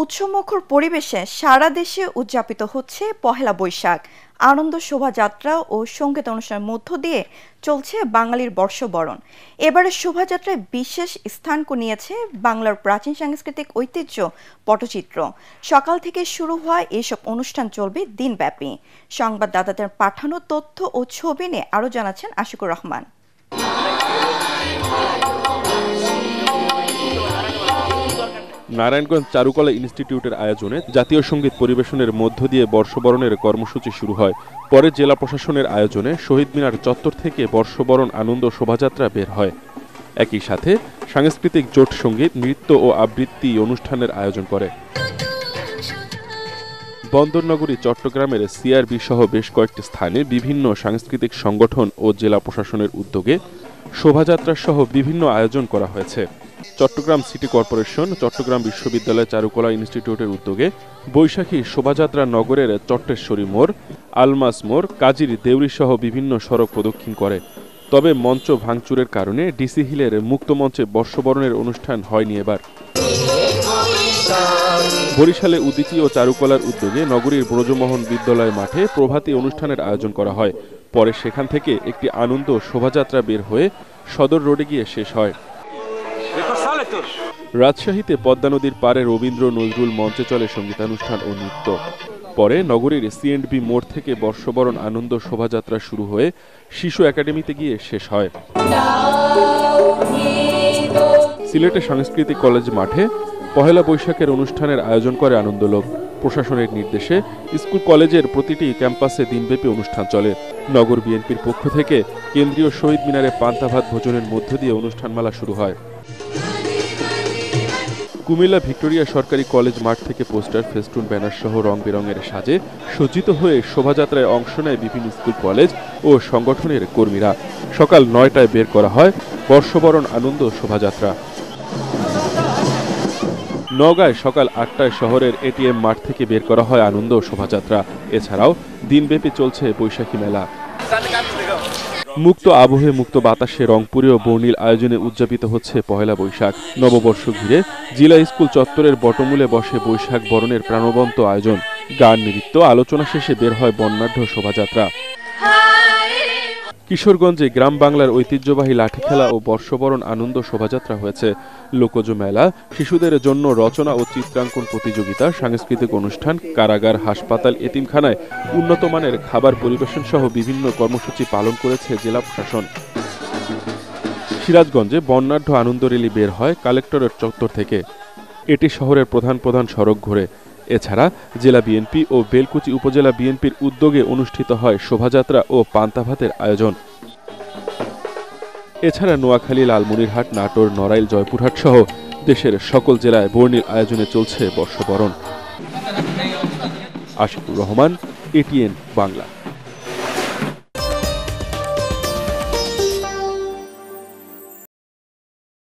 উৎসবমুখর পরিবেশে সারা দেশে উদযাপিত হচ্ছে পহেলা বৈশাখ। আনন্দ শোভাযাত্রা ও সঙ্গীত অনুষ্ঠানের মধ্য দিয়ে চলছে বাঙালির বর্ষবরণ। এবারের শোভাযাত্রায় বিশেষ স্থান নিয়েছে বাংলার প্রাচীন সাংস্কৃতিক ঐতিহ্য পটচিত্র। সকাল থেকে শুরু হওয়া এসব অনুষ্ঠান চলবে দিনব্যাপী। সংবাদদাতাদের পাঠানো তথ্য ও ছবি নিয়ে আরও জানাচ্ছেন আশিকুর রহমান। নারায়ণগঞ্জ চারুকলা ইনস্টিটিউটের আয়োজনে জাতীয় সঙ্গীত পরিবেশনের মধ্য দিয়ে বর্ষবরণের কর্মসূচি শুরু হয়। পরে জেলা প্রশাসনের আয়োজনে শহীদ মিনার চত্বর থেকে বর্ষবরণ আনন্দ শোভাযাত্রা বের হয়। একই সাথে সাংস্কৃতিক জোট সঙ্গীত, নৃত্য ও আবৃত্তি অনুষ্ঠানের আয়োজন করে। বন্দরনগরী চট্টগ্রামের সিআরবি সহ বেশ কয়েকটি স্থানে বিভিন্ন সাংস্কৃতিক সংগঠন ও জেলা প্রশাসনের উদ্যোগে শোভাযাত্রা সহ বিভিন্ন আয়োজন করা হয়েছে। চট্টগ্রাম সিটি কর্পোরেশন, চট্টগ্রাম বিশ্ববিদ্যালয় চারুকলা ইনস্টিটিউটের উদ্যোগে বৈশাখী শোভাযাত্রা নগরের চট্টেশ্বরী মোড়, আলমাস মোড়, কাজীর দেউরি সহ বিভিন্ন সড়ক প্রদক্ষিণ করে। তবে মঞ্চ ভাঙচুরের কারণে ডিসি হিলের মুক্ত মঞ্চে বর্ষবরণের অনুষ্ঠান হয়নি এবার। বরিশালে উদীচী ও চারুকলার উদ্যোগে নগরীর ব্রজমোহন বিদ্যালয় মাঠে প্রভাতী অনুষ্ঠানের আয়োজন করা হয়। পরে সেখান থেকে একটি আনন্দ শোভাযাত্রা বের হয়ে সদর রোডে গিয়ে শেষ হয়। রাজশাহীতে পদ্মা নদীর পারে রবীন্দ্র নজরুল মঞ্চে চলে সঙ্গীতানুষ্ঠান ও নৃত্য। পরে নগরীর সিএন্ডবি মোড় থেকে বর্ষবরণ আনন্দ শোভাযাত্রা শুরু হয়ে শিশু একাডেমিতে গিয়ে শেষ হয়। সিলেটে সাংস্কৃতিক কলেজ মাঠে পহেলা বৈশাখের অনুষ্ঠানের আয়োজন করে আনন্দলোক। প্রশাসনের নির্দেশে স্কুল কলেজের প্রতিটি ক্যাম্পাসে দিনব্যাপী অনুষ্ঠান চলে। নগর বিএনপির পক্ষ থেকে কেন্দ্রীয় শহীদ মিনারে পান্তা ভাত ভোজনের মধ্য দিয়ে অনুষ্ঠানমালা শুরু হয়। কুমিল্লা ভিক্টোরিয়া সরকারি কলেজ মাঠ থেকে পোস্টার, ফেস্টুন, ব্যানার সহ রং বেরঙের সাজে সজ্জিত হয়ে শোভাযাত্রায় অংশ নেয় বিভিন্ন স্কুল কলেজ ও সংগঠনের কর্মীরা। সকাল ৯টায় বের করা হয় বর্ষবরণ আনন্দ শোভাযাত্রা। নওগাঁয় সকাল ৮টায় শহরের এটিএম মাঠ থেকে বের করা হয় আনন্দ শোভাযাত্রা। এছাড়াও দিনব্যাপী চলছে বৈশাখী মেলা। মুক্ত আবহে, মুক্ত বাতাসে রংপুরেও বর্ণিল আয়োজনে উদযাপিত হচ্ছে পহেলা বৈশাখ। নববর্ষ ঘিরে জেলা স্কুল চত্বরের বটমূলে বসে বৈশাখ বরণের প্রাণবন্ত আয়োজন। গান, নৃত্য, আলোচনা শেষে বের হয় বর্ণাঢ্য শোভাযাত্রা। কিশোরগঞ্জে গ্রাম বাংলার ঐতিহ্যবাহী লাঠি খেলা ও বর্ষবরণ আনন্দ শোভাযাত্রা হয়েছে। লোকজ মেলা, শিশুদের জন্য রচনা ও চিত্রাঙ্কন প্রতিযোগিতা, সাংস্কৃতিক অনুষ্ঠান, কারাগার, হাসপাতাল, এতিমখানায় উন্নত মানের খাবার পরিবেশন সহ বিভিন্ন কর্মসূচি পালন করেছে জেলা প্রশাসন। সিরাজগঞ্জে বর্ণাঢ্য আনন্দ র্যালি বের হয় কালেক্টরের চত্বর থেকে। এটি শহরের প্রধান প্রধান সড়ক ঘুরে। এছাড়া জেলা বিএনপি ও বেলকুচি উপজেলা বিএনপির উদ্যোগে অনুষ্ঠিত হয় শোভাযাত্রা ও পান্তা ভাতের আয়োজন। এছাড়া নোয়াখালী, লালমনিরহাট, নাটোর, নড়াইল, জয়পুরহাট সহ দেশের সকল জেলায় বর্ণিল আয়োজনে চলছে বর্ষবরণ। আশিকুর রহমান, এটিএন বাংলা।